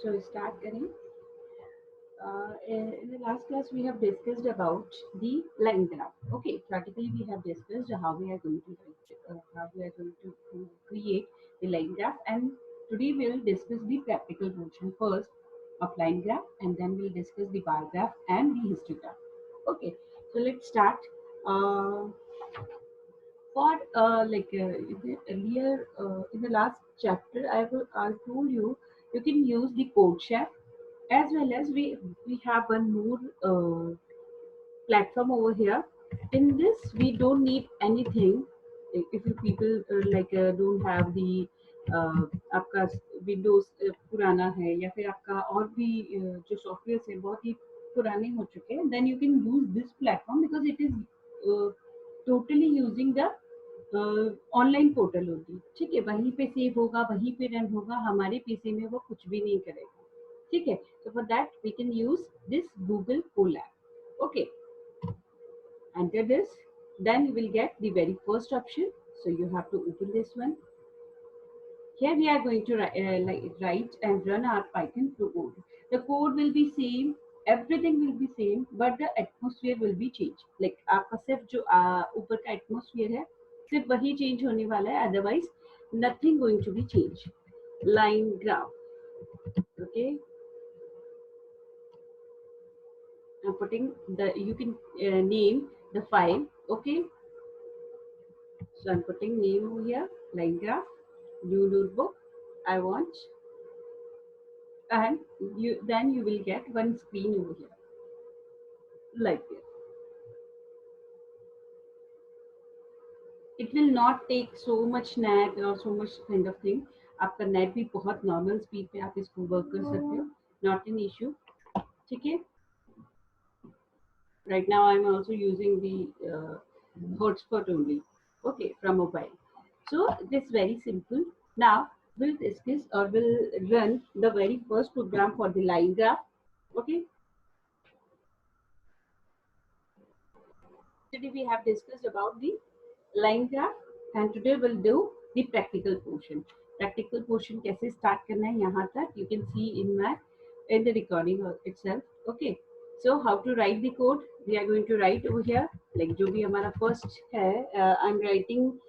So start करें. In the last class, we have discussed about the line graph. Okay, practically we have discussed how we are going to create the line graph, and today we will discuss the practical portion first of line graph, and then we'll discuss the bar graph and the histogram. Okay, so let's start. Uh, for in the earlier in the last chapter, I told you you can use the code chef, as well as we have one more platform over here. In this we don't need anything. If you people don't have the आपका Windows पुराना है, या फिर आपका और भी जो software है बहुत ही पुराने हो चुके हैं, then you can use this platform because it is totally using the online portal होगी. ठीक है, वहीं पे सेव होगा, वहीं पे रन होगा, हमारे पीसी में वो कुछ भी नहीं करेगा. ठीक है, so for that we can use this Google Colab. Okay, enter this, then you will get the very first option. So you have to open this one. Here we are going to write and run our Python code. The code will be same, everything will be same, but the atmosphere will be changed. Like आपका सिर्फ जो ऊपर का atmosphere है सिर्फ वही change होने वाला है, otherwise nothing going to be changed. Line graph. Okay, I'm putting the, you can name the file. Okay, so I'm putting name over here, line graph, new notebook I want, and then you will get one screen over here like this. It will not take so much net or so much kind of thing. आपका net भी बहुत normal speed पे आप इसको work कर सकते हो, not an issue. ठीक है, right now I'm also using the hotspot only. Okay, from mobile. So this is very simple. Now we'll discuss or we'll run the very first program for the line graph. Okay, today we have discussed about the line graph, and today we'll do the practical portion. Practical portion कैसे start करना है यहाँ तक you can see in the recording itself. Okay, so how to write the code, we are going to write over here. Like जो भी हमारा first है, I'm writing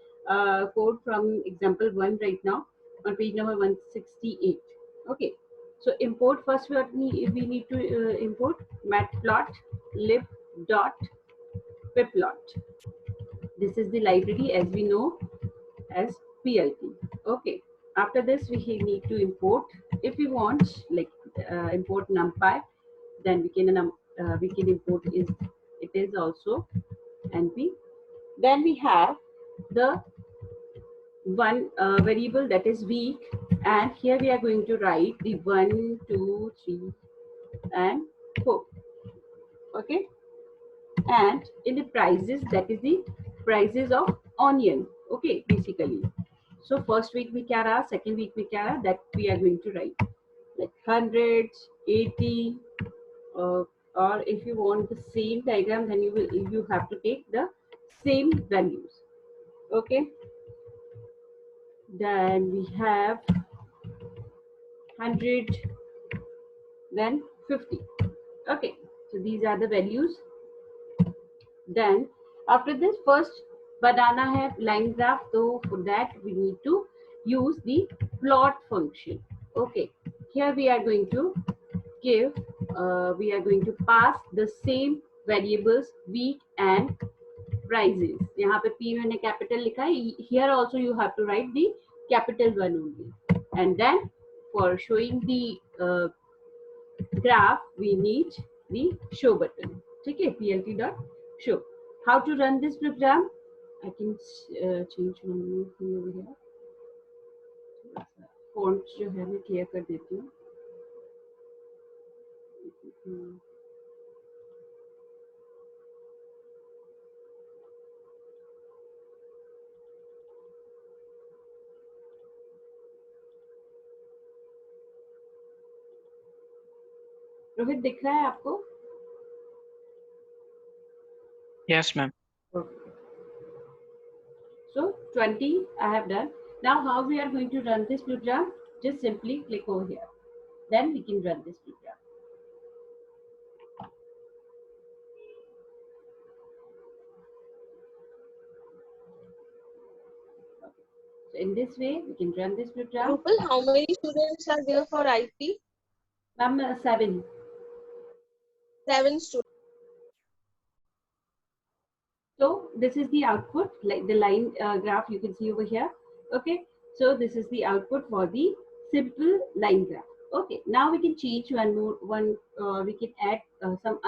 code from example 1 right now on page number 168. Okay, so import first, we need to import matplotlib dot pyplot. This is the library as we know as PLT. Okay, after this we need to import, if we want like import numpy, then we can import it is also np. Then we have the one variable that is week, and here we are going to write the 1 2 3 and 4. Okay, and in the prices, that is the prices of onion. Okay, basically, so first week we क्या रहा, second week में क्या रहा, that we are going to write like 100, 80, or if you want the same diagram, then you have to take the same values. Okay, then we have 100, then 50. Okay, so these are the values. Then after this first बनाना है line graph, so for that we need to use the plot function. Okay, here we are going to give we are going to pass the same variables week and prices. यहाँ पे P मैंने capital लिखा है, here also you have to write the capital one only. And then for showing the graph we need the show button. ठीक है, plt dot show. How to run this program? I can change one more thing over here. Font जो है मैं clear कर देती हूँ. रोहित दिख रहा है आपको? Yes, ma'am. Okay. So 20 I have done. Now how we are going to run this program? Just simply click over here. Then we can run this program. So in this way, we can run this program. Rupal, how many students are there for IT? Ma'am, 7. 7 students. So this is the output, like the line graph you can see over here. Okay, so this is the output for the simple line graph. Okay, now we can change we can add some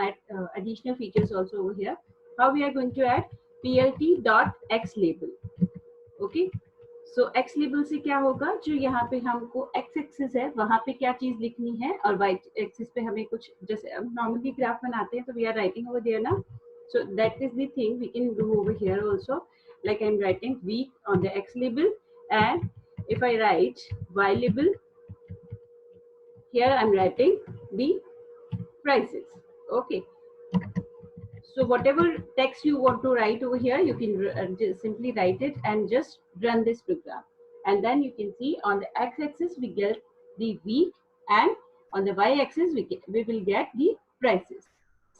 additional features also over here. How we are going to add plt.x label. Okay, so x label से क्या होगा, जो यहाँ पे हमको x axis है वहां पे क्या चीज लिखनी है, और वाई एक्सिस पे हमें कुछ, जैसे नॉर्मली ग्राफ बनाते हैं तो we are writing over there ना, so that is the thing we can do over here also. Like I'm writing week on the x label, and if I write y label, here I'm writing the prices. Okay, so whatever text you want to write over here, you can just simply write it and just run this program. And then you can see on the x-axis we get the week, and on the y-axis we will get the prices.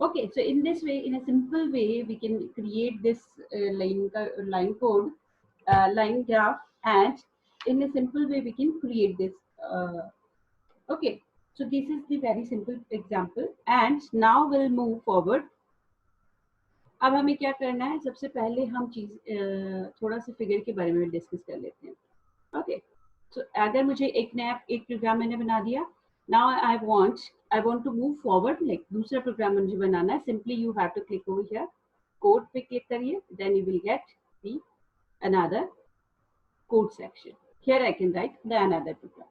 Okay, so in this way, in a simple way, we can create this line code, line graph, and in a simple way we can create this. Okay, so this is the very simple example, and now we'll move forward. अब हमें क्या करना है, सबसे पहले हम थोड़ा सा फिगर के बारे में डिस्कस कर लेते हैं. ओके, सो अगर मुझे एक प्रोग्राम मैंने बना दिया, now I want to move forward, like दूसरा प्रोग्राम मुझे बनाना है. Simply you have to click over here, code पे क्लिक करिए, then you will get the another code section. Here I can write the another program.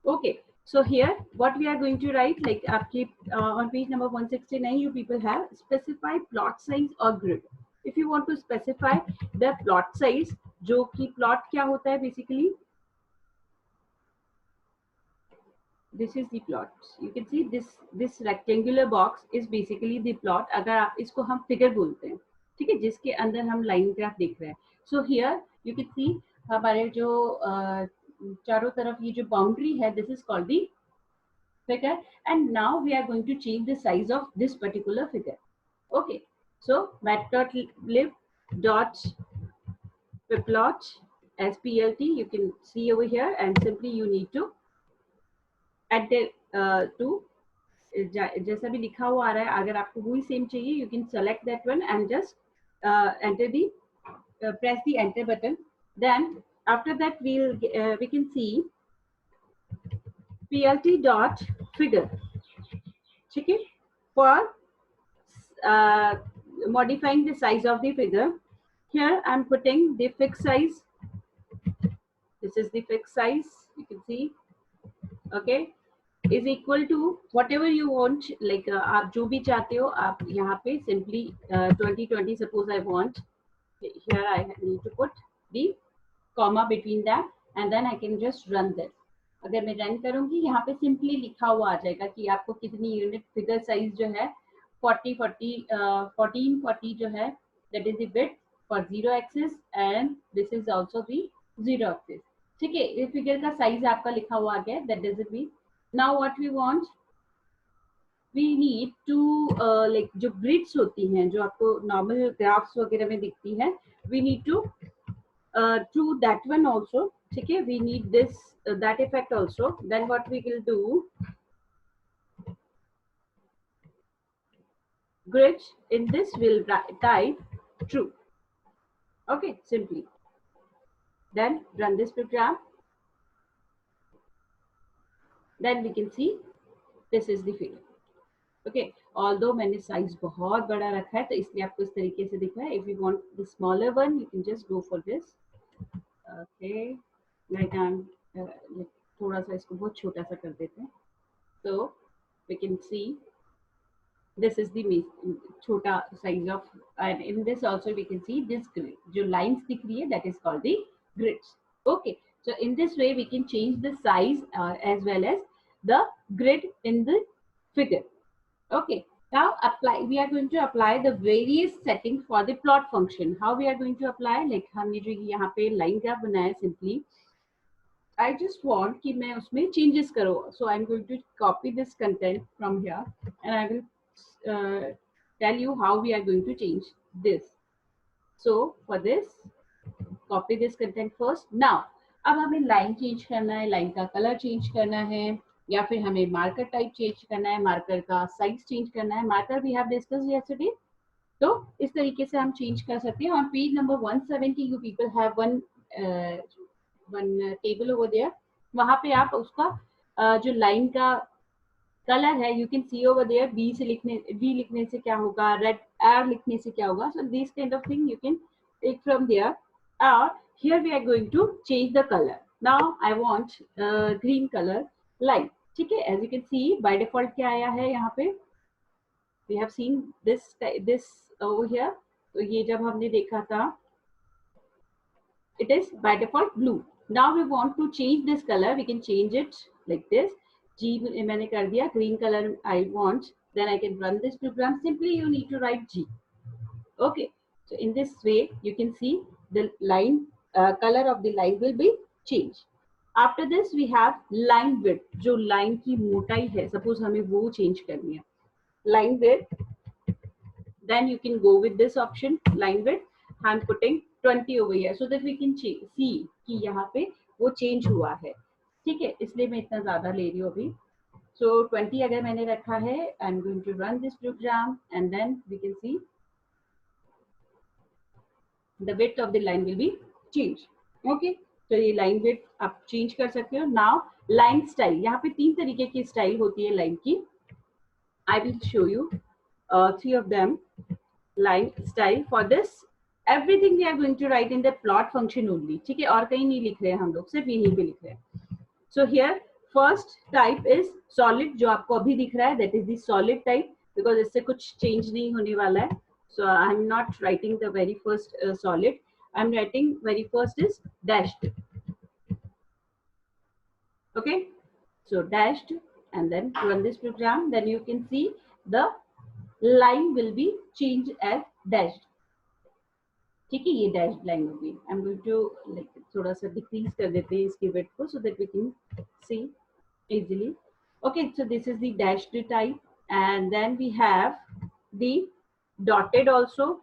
Okay, so here what we are going to write, like आपके on page number 169 you people have specify plot size or grid. If you want to specify the plot size, जो कि plot क्या होता है basically, this is the plot. You can see this rectangular box is basically the plot. अगर आप इसको हम figure बोलते हैं, ठीक है, जिसके अंदर हम line graph देख रहे हैं. So here you can see हमारे जो चारों तरफ ये जो boundary है, this is called the figure, and now we are going to change the size of this particular figure. Okay, so matplotlib dot plot as plt you can see over here, and simply you need to add the to जैसा भी लिखा हुआ आ रहा है, अगर आपको वही same चाहिए, you can select that one and just enter the press the enter button. Then after that we can see plt dot figure, okay, for modifying the size of the figure. Here I'm putting the fixed size. This is the fixed size, you can see. Okay, is equal to whatever you want, like आप जो भी चाहते हो आप यहाँ पे simply 2020 suppose I want. Here I need to put the comma between that, and then I can just run this. अगर मैं रन करूंगी, यहाँ पे सिंपली लिखा हुआ आ जाएगा कि आपको कितनी यूनिट फिगर साइज जो है 1440 जो है, that is the width for 0 axis and this is also the 0 axis. ठीक है, इस फिगर का साइज आपका लिखा हुआ आ गया, that does it mean. Now what we want, we need to like जो grids होती हैं, जो आपको नॉर्मल ग्राफ्स वगैरह में दिखती है, we need to do that one also. ठीक है, we need this that effect also. Then what we will do, grid, in this will type true. Okay, simply then run this program. Then we can see this is the figure. Okay, although मैंने size बहुत बड़ा रखा है तो इसलिए आपको इस तरीके से दिख रहा है. If you want the smaller one, you can just go for this. Okay, like I'm थोड़ा सा इसको बहुत छोटा सा कर देते हैं. So we can see this is the छोटा size of, and in this also we can see this grid, जो lines दिख रही है, that is called the grids. Okay, so in this way we can change the size as well as the grid in the figure. Okay, now we are going to apply the various settings for the plot function. How we are going to apply, like हमने जो यहाँ पे line graph बनाया, simply I just want कि मैं उसमें changes करो. So I'm going to copy this content from here and I will tell you how we are going to change this. So for this, copy this content first. Now अब हमें line change करना है, line का colour change करना है, या फिर हमें मार्कर टाइप चेंज करना है, मार्कर का साइज चेंज करना है. Marker we have discussed yesterday. तो इस तरीके से हम चेंज कर सकते हैं. On page number 170 you people have one table over there. वहां पे आप उसका जो लाइन का कलर है, you can see over there. B से लिखने, वी लिखने से क्या होगा, रेड आर लिखने से क्या होगा. So this kind of thing you can take from there. और here we are going to change the color. Now I want green color line. ठीक है, as you can see by default क्या आया है यहाँ पे. We have seen this over here. तो ये जब हमने देखा था, it is by default blue. Now we want to change this color. We can change it like this. G मैंने कर दिया, green color I want. Then I can run this program. Simply you need to write G. Okay. So in this way you can see the line color of the line will be changed. After this we have line width. जो line की मोटाई है, suppose हमें वो change करनी है, line width. Then you can go with this option, line width. I'm putting 20 over here so that we can see कि यहाँ पे वो change हुआ है. ठीक है, इसलिए मैं इतना ज़्यादा ले रही हूँ अभी. So 20 अगर मैंने रखा है, I'm going to run this program and then we can see the width of the line will be changed. Okay, तो ये line width आप change कर सकते हो. Now line style, यहाँ पे 3 तरीके की style होती है line की. I will show you 3 of them. Line style. For this everything we are going to write in the plot function only. ठीक है, और कहीं नहीं लिख रहे हैं हम लोग, सिर्फ यहीं पे लिख रहे हैं. So here first type is solid, जो आपको अभी दिख रहा है, that is the solid type, because इससे कुछ change नहीं होने वाला है. So I'm not writing the very first solid. I'm writing very first is dashed. Okay, so dashed and then run this program. Then you can see the line will be changed as dashed. ठीक है, ये dashed line होगी. I'm going to like थोड़ा सा decrease कर देते हैं इसकी width को so that we can see easily. Okay, so this is the dashed type and then we have the dotted also.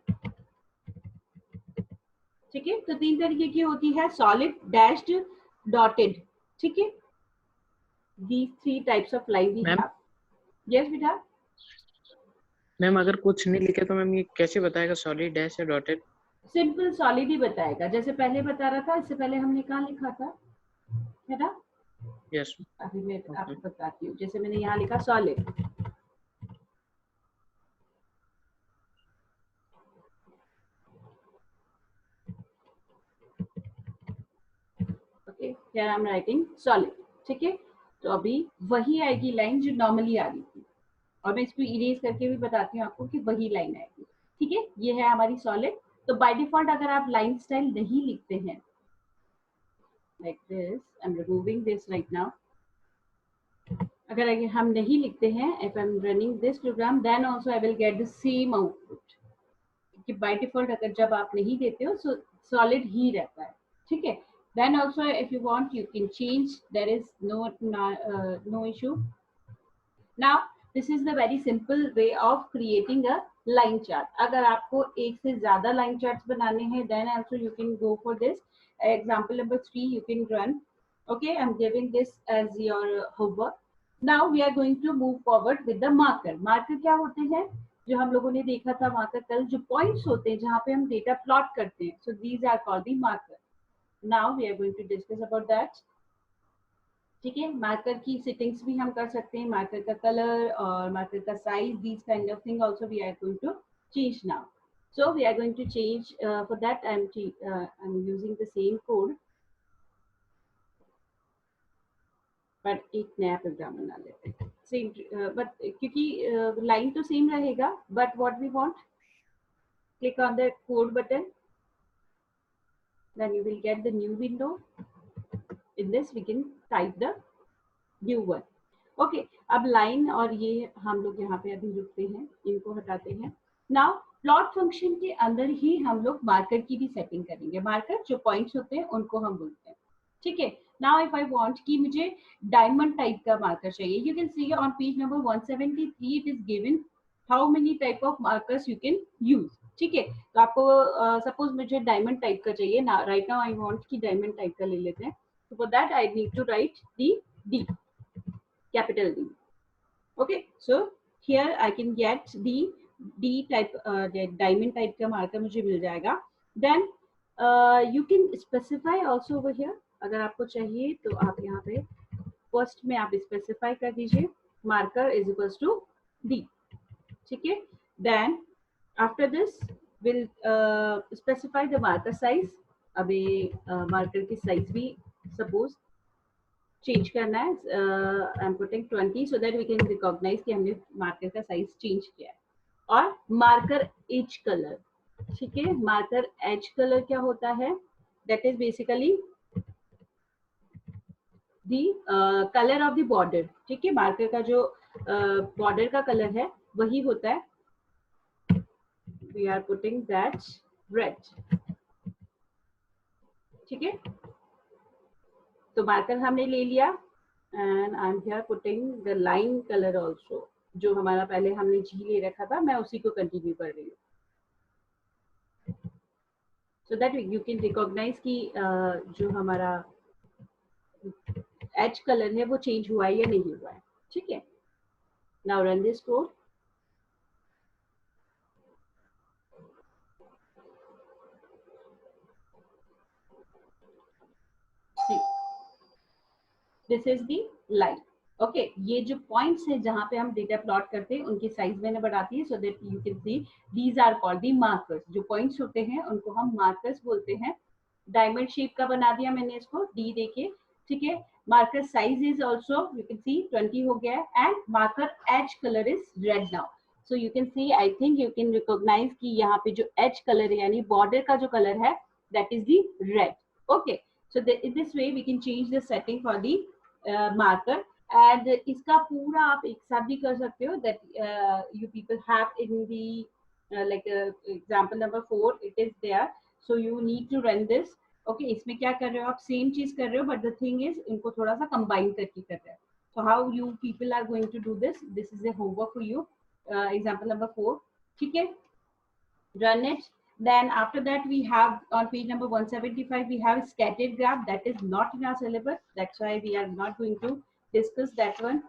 ठीक है, तो 3 तरीके की होती है, solid, dashed, dotted. ठीक है, these 3 types of line we have. Yes बेटा. मैम अगर कुछ नहीं लिखे तो मैम ये कैसे बताएगा सॉलिड डैश या डॉटेड? सिंपल सॉलिड ही बताएगा, जैसे पहले बता रहा था. इससे पहले हमने कहाँ लिखा था बेटा? यस. अभी मैं आपको बताती हूँ. जैसे मैंने यहाँ लिखा solid. Okay, here I'm writing solid. ठीक है, तो अभी वही आएगी लाइन जो नॉर्मली आ रही थी, और मैं इसको इरेज करके भी बताती हूँ आपको कि वही लाइन आएगी. ठीक है, ये है हमारी सॉलिड. तो बाय डिफॉल्ट अगर आप लाइन स्टाइल नहीं लिखते हैं, like this, I am removing this right now. अगर हम नहीं लिखते हैं, if I am running this program, then also I will get the same output. कि बाय डिफॉल्ट अगर जब आप नहीं देते हो, सो सॉलिड ही रहता है. ठीक है, then also if you want you can change, there is no issue. Now this is the very simple way of creating a line chart. अगर आपको एक से ज्यादा line charts बनाने हैं, then also you can go for this. Example number 3 you can run. Okay, I'm giving this as your homework. Now we are going to move forward with the marker. Marker क्या होते हैं, जो हम लोगों ने देखा था marker कल, जो points होते हैं जहाँ पे हम data plot करते हैं. So these are called the marker. Now we are going to discuss about that. ठीक है, मार्कर की सेटिंग्स भी हम कर सकते हैं, मार्कर का कलर और मार्कर का size, these kind of thing also we are going to change now. So we are going to change for that. I'm using the same code, but एक नया प्रोग्राम बना लेते हैं. सेम, but क्योंकि line तो same रहेगा, but what we want, click on the code button. Then you will get the new window. In this we can type the new one. Okay, अब line और ये हम लोग यहाँ पे अभी रुकते हैं, इनको हटाते हैं. Now plot function के अंदर ही हम लोग marker की भी setting करेंगे. Marker जो points होते हैं उनको हम बोलते हैं. ठीक है। नाउ इफ आई वांट कि मुझे डायमंड टाइप का मार्कर चाहिए, you can C on page number 173 it is given how many type of markers you can use. ठीक है, तो आपको सपोज मुझे डायमंड टाइप का चाहिए ना, राइट नाउ आई वांट कि डायमंड टाइप का ले लेते हैं। So for that I need to write the D, capital D. Okay, so here I can get the D type, diamond type का marker मुझे मिल जाएगा. Then you can specify also over here. अगर आपको चाहिए तो आप यहाँ पे first में आप specify कर दीजिए marker is equals to D. ठीक है. Then after this we'll specify the marker size. अभी marker की size भी suppose चेंज करना है, I am putting 20 so that we can recognise कि हमने मार्कर का साइज चेंज किया है। और मार्कर एज कलर, ठीक है, मार्कर एज कलर क्या होता है, that is basically the colour of the border. ठीक है, मार्कर का जो बॉर्डर का कलर है वही होता है, we are putting that red. ठीक है, तो मार्कर हमने ले लिया and I am here putting the line colour also, जो हमारा पहले हमने जी ले रखा था मैं उसी को कंटिन्यू कर रही हूँ, so that you can recognise कि जो हमारा एज कलर है वो चेंज हुआ है या नहीं हुआ है। ठीक है, now run this code. This is the line. Okay, ये जो पॉइंट्स है जहां पे हम डेटा प्लॉट करते हैं उनकी साइज मैंने बढ़ाती है, so that you can see these are called the markers. जो पॉइंट्स होते हैं उनको हम मार्कर्स बोलते हैं। डायमंड शेप का बना दिया मैंने इसको डी देके। ठीक है, marker size is also you can see 20 हो गया है and marker as colour is red now. So you can see, I think you can recognise कि यहाँ पे जो एज कलर है यानी बॉर्डर का जो कलर है that is the red. Okay, so in this way we can change the setting for the marker and इसका पूरा आप एक साथ भी कर सकते हो, that you people have in the like example number 4 it is there, so you need to run this. Okay, इसमें क्या कर रहे हो आप, सेम चीज कर रहे हो बट द थिंग इज इनको थोड़ा सा कंबाइन करके कर रहे हो। so how you people are going to do this is a homework for you, example number 4. ठीक है, run it. Then after that we have on page number 175 we have scattered graph, that is not in our syllabus, that's why we are not going to discuss that one.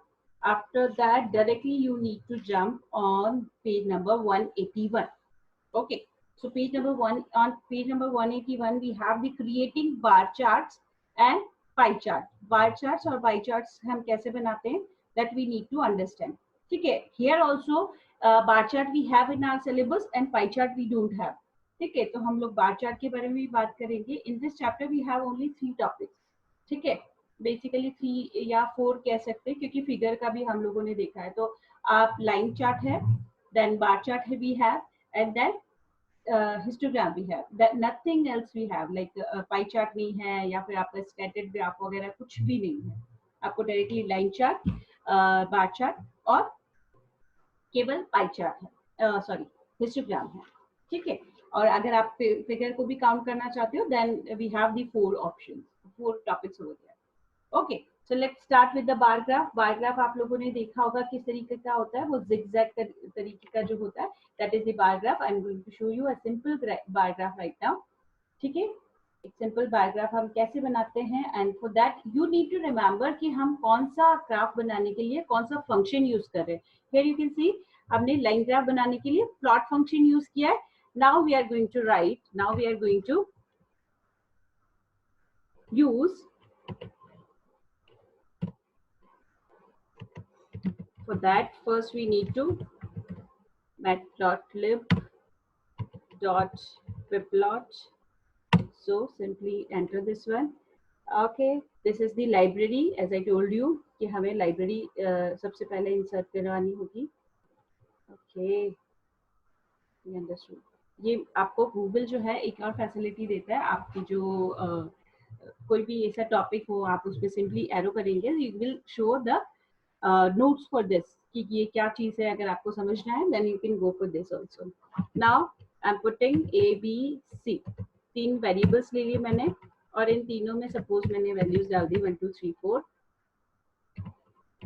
After that directly you need to jump on page number 181. Okay, so page number 1, on page number 181 we have the creating bar charts and pie chart. bar charts और pie charts हम कैसे बनाते हैं that we need to understand. ठीक है, here also bar chart we have in our syllabus and pie chart we don't have. ठीक है, तो हम लोग bar chart के बारे में भी बात करेंगे। in this chapter we have only 3 topics. ठीक है, बेसिकली 3 या 4 कह सकते हैं क्योंकि फिगर का भी हम लोगों ने देखा है। तो आप लाइन चार्ट है, देन बार चार्ट है we have, and then histogram भी है, nothing else we have, like pie chart नहीं है या फिर आपका स्कैटर्ड ग्राफ वगैरह कुछ भी नहीं है। आपको directly line chart, bar chart और केवल पाई चार्ट है, सॉरी हिस्टोग्राम है। ठीक है, और अगर आप फिगर को भी काउंट करना चाहते हो then we have the 4 options, 4 topics हो गया। Okay, so let's start with the bar graph. Bar graph आप लोगों ने देखा होगा किस तरीके का होता है, वो जिगजैग तरीके का जो होता है, that is the bar graph. I am going to show you a simple bar graph right now. ठीक है, एक सिंपल बार ग्राफ हम कैसे बनाते हैं, and for that you need to remember कि हम कौन सा ग्राफ बनाने के लिए कौन सा फंक्शन यूज कर रहे हैं। हियर यू कैन सी हमने लाइन ग्राफ बनाने के लिए प्लॉट फंक्शन यूज किया है। Now we are going to write, now we are going to use, for that first we need to matplotlib.pyplot, so simply enter this one. Okay, this is the library as I told you कि हमें library सबसे पहले insert करवानी होगी। Okay, you understood। ये आपको Google जो है एक और फैसिलिटी देता है, आपकी जो कोई भी ऐसा टॉपिक हो आप उस पर सिंपली एरो करेंगे, you will show the notes for this कि ये क्या चीज है। अगर आपको समझना है then you can go for this also. Now I'm putting A B C, 3 variables ले लिए मैंने और इन तीनों में सपोज मैंने वैल्यूज डाल दी 1 2 3 4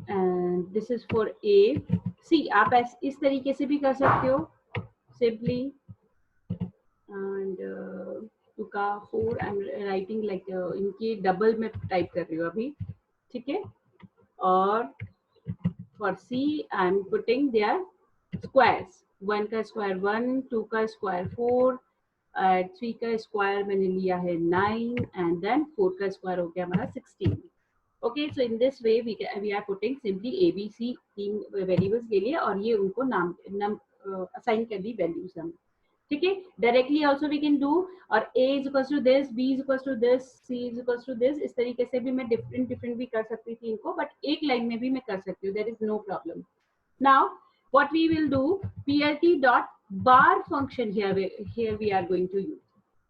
and this is for A C. आप इस तरीके से भी कर सकते हो सिंपली एंड 2 का 4 आई एम राइटिंग लाइक इनके डबल में टाइप कर रही हूँ अभी, ठीक है। और for C I am putting there squares, 1 का स्क्वायर 1, 2 का स्क्वायर 4, 3 का स्क्वायर मैंने लिया है 9 एंड देन 4 का स्क्वायर हो गया हमारा 16। Okay, so in this way we are putting simply A B C तीन वेरिएबल्स ले लिए और ये उनको नाम असाइन कर दी वैल्यूज हम, ठीक है। Directly also we can do, और a is equal to this, b is equal to this, c is equal to this, इस तरीके से भी मैं डिफरेंट भी कर सकती थी इनको, बट एक लाइन में भी मैं कर सकती हूँ, there is no problem. Now what we will do, plt dot bar function here we are going to use,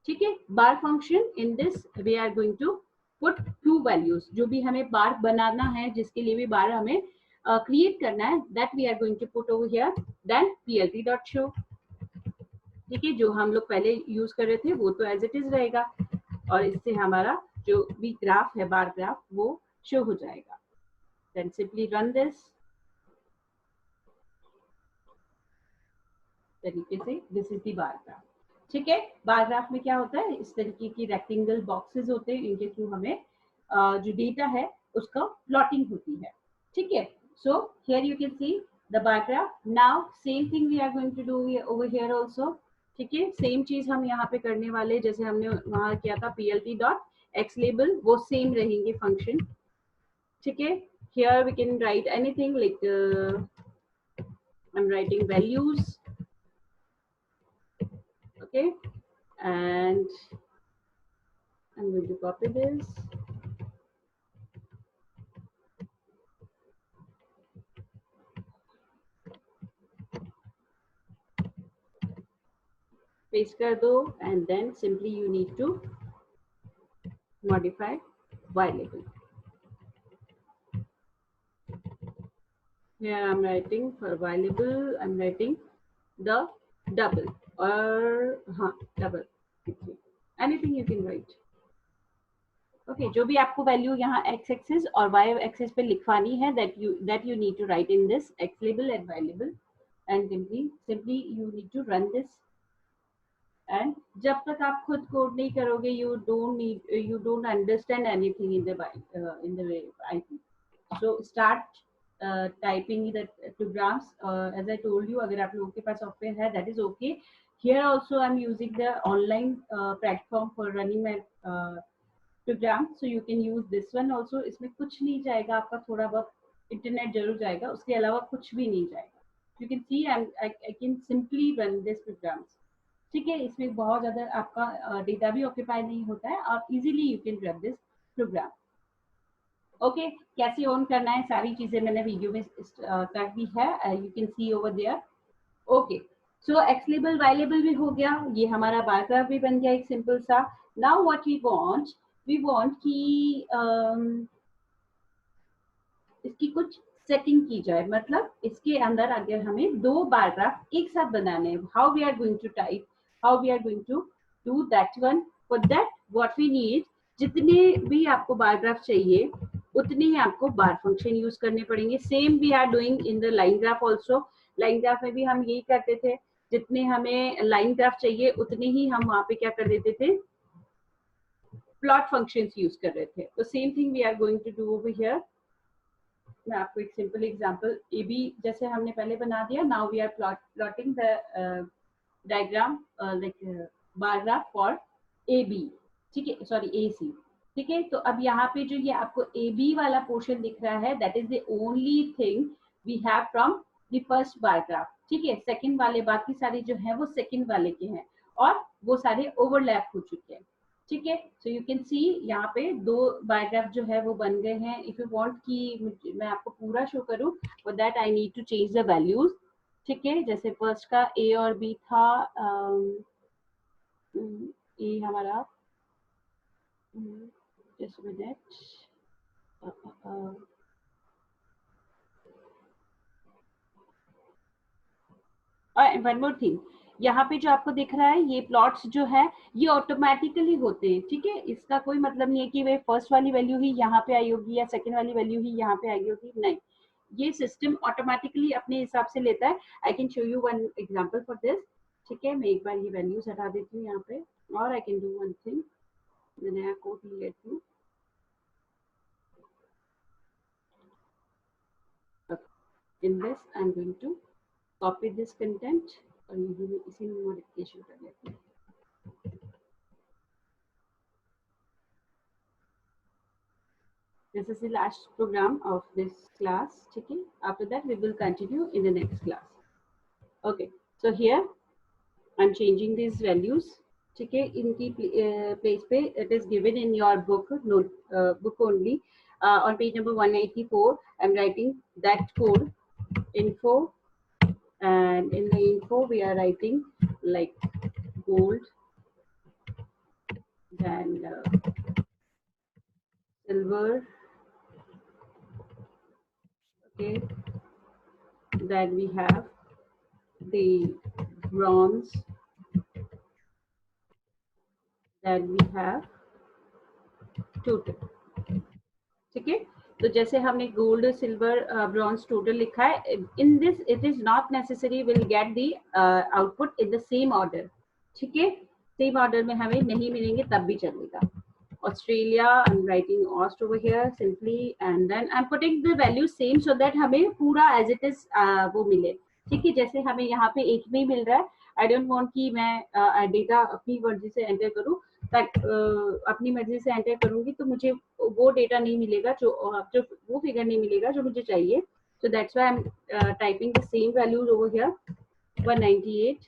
ठीक है। bar function in this we are going to put two values, जो भी हमें बार बनाना है, जिसके लिए भी बार हमें क्रिएट करना है, that we are going to put over here, then plt dot show, ठीक है। जो हम लोग पहले यूज कर रहे थे वो तो एज इट इज रहेगा, और इससे हमारा जो भी ग्राफ है बार ग्राफ वो शो हो जाएगा। देन सिंपली रन दिस तरीके से, this is the bar graph, ठीक है। बार ग्राफ में क्या होता है, इस तरीके की रेक्टेंगल बॉक्सेस होते हैं, इनके थ्रू हमें जो डेटा है उसका प्लॉटिंग होती है, ठीक है। So here you can see the bar graph. Now same thing we are going to do over here also, ठीक है। सेम चीज हम यहाँ पे करने वाले, जैसे हमने वहां किया था plt डॉट एक्स लेबल, वो सेम रहेंगे फंक्शन, ठीक है। Here we can write anything like I am writing values, okay, and I'm going to copy this, paste कर दो, and then simply you need to modify y label. Here I'm writing for y label, I'm writing the double or double, anything you can write. Okay जो भी आपको value यहाँ x axis और y axis पे लिखवानी है, that you need to write in this x label and y label, and simply you need to run this, and जब तक आप खुद कोड नहीं करोगे you don't understand anything in the IP. So start typing the programs, as I told you, अगर आप लोगों के पास सॉफ्टवेयर है that is okay. Here also I'm using the online platform for running my program, so you can use this one also. इसमें कुछ नहीं जाएगा आपका, थोड़ा बहुत इंटरनेट जरूर जाएगा, उसके अलावा कुछ भी नहीं जाएगा। You can see I can simply run this program, ठीक है। इसमें बहुत ज्यादा आपका डेटा भी ऑक्यूपाई नहीं होता है, और easily you can run this program. Okay, कैसे ऑन करना है सारी चीजें मैंने वीडियो में कर दी है, you can see over there. Okay, so x label y label भी हो गया, ये हमारा बार ग्राफ भी बन गया एक सिंपल सा। नाउ व्हाट वी वांट कि इसकी कुछ सेटिंग की जाए, मतलब इसके अंदर अगर हमें दो बार ग्राफ एक साथ बनाने हैं, how we are going to do that one. For that what we need, जितने भी आपको बार ग्राफ चाहिए उतने ही आपको बार फंक्शन यूज करने पड़ेंगे। Same we are doing in the line graph also. Line graph में भी हम यही करते थे, जितने हमें लाइन ग्राफ चाहिए उतने ही हम वहां पे क्या कर देते थे, प्लॉट फंक्शंस यूज कर रहे थे। तो same thing we are going to do over here. मैं आपको एक सिंपल एग्जांपल, ए बी जैसे हमने पहले बना दिया, now we are plotting the diagram like bar graph for A B, ठीक है, सॉरी ए सी, ठीक है। तो अब यहाँ पे जो ये आपको ए बी वाला पोर्शन दिख रहा है, that is the only thing we have from the first bar graph, ठीक है। सेकंड वाले बाकी सारे जो है वो सेकंड वाले के हैं, और वो सारे ओवरलैप हो चुके हैं, ठीक है। सो यू कैन सी यहाँ पे दो बायोग्राफ जो है वो बन गए हैं। इफ यू वांट कि मैं आपको पूरा शो करूँ, for that I need to change the values, ठीक है। जैसे फर्स्ट का ए और बी था, ए हमारा just minute, one more thing, यहाँ पे जो आपको दिख रहा है ये प्लॉट्स जो है ये ऑटोमेटिकली होते हैं, ठीक है। इसका कोई मतलब नहीं है कि वे फर्स्ट वाली वैल्यू ही यहाँ पे आई होगी या सेकंड वाली वैल्यू ही यहाँ पे आई होगी, नहीं, ये सिस्टम ऑटोमेटिकली अपने हिसाब से लेता है। I can show you one example for this, ठीक है। मैं एक बार ये वैल्यूज हटा देती हूँ यहाँ पे, और I can do one thing, मैं नया कोड ले लेती हूँ। In this I'm going to copy this content और ये भी इसी में मॉडिफिकेशन कर लेती हूँ। This is the last program of this class, ठीक है। After that we will continue in the next class. Okay, so here I'm changing these values, ठीक है। इनकी place पे it is given in your book, note book only. On page number 184 I'm writing that code info, and in the info we are writing like gold, then silver, okay, then we have the bronze, then we have total, ठीक है। तो जैसे हमने gold, silver, bronze, total लिखा है, in this it is not necessary will get the output in the same order, ठीक है। Same order में हमें नहीं मिलेंगे तब भी चलेगा। Australia, I am writing Aust over here simply, and then I am putting the value same so that हमें पूरा एज इट इज वो मिले, ठीक है। जैसे हमें यहाँ पे एक में ही मिल रहा है, आई डोंट वांट कि मैं डेटा अपनी मर्जी से एंटर करूँ, अपनी मर्जी से एंटर करूंगी तो मुझे वो डेटा नहीं मिलेगा, जो वो फिगर नहीं मिलेगा जो मुझे चाहिए। So that's why I'm typing the same values over here, 198.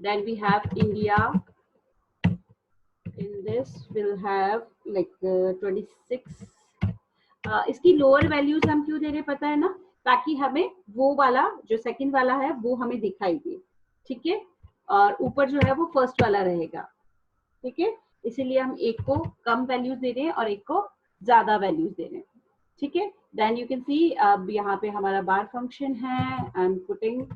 Then we have India. In this we'll have like 26. इसकी लोअर वैल्यूज हम क्यों दे रहे पता है ना, ताकि हमें वो वाला जो सेकंड वाला है वो हमें दिखाई दे, ठीक है। और ऊपर जो है वो फर्स्ट वाला रहेगा, ठीक है। इसीलिए हम एक को कम वैल्यूज दे रहे हैं और एक को ज्यादा वैल्यूज दे रहे हैं, ठीक है। देन यू कैन सी अब यहाँ पे हमारा बार फंक्शन है, आई एम पुटिंग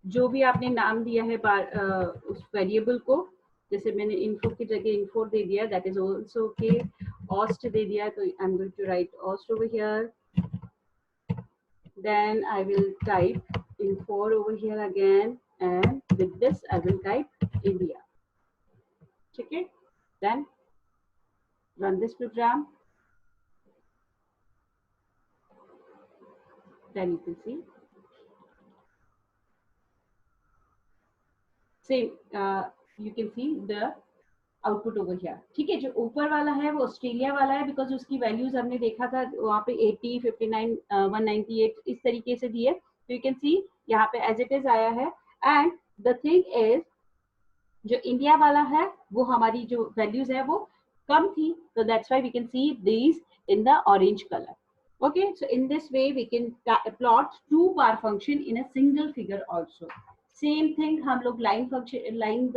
जो भी आपने नाम दिया है उस वेरिएबल को, जैसे मैंने इन्फो की जगह इन्फो दे दिया, that is also okay. Aust दे दिया तो I am going to write Aust over here, then I will type info over here again, and with this I will type India, ठीक है। Then run this program, then you can see same you can see the output over here, ठीक है। जो ऊपर वाला है वो Australia वाला है, बिकॉज उसकी वैल्यूज हमने देखा था वहाँ पे 80, 59, 198 इस तरीके से दी है, तो यू कैन सी यहाँ पे एज इट इज आया है। एंड द थिंग इज जो इंडिया वाला है वो हमारी जो वैल्यूज है वो कम थी, so that's why we can see these in the orange color. Okay, so in this way we can plot two bar function in a single figure also. Same thing हम लोग लाइन फंक्शन लाइन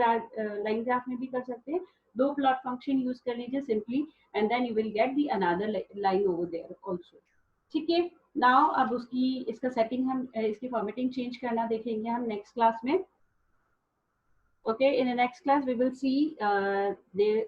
ग्राफ में भी कर सकते हैं, दो plot function use कर लीजिए simply, and then you will get the another line over there also, ठीक है। नाउ अब उसकी इसका सेटिंग हम इसकी फॉर्मेटिंग चेंज करना देखेंगे हम नेक्स्ट क्लास में। Okay, in the next class we will see the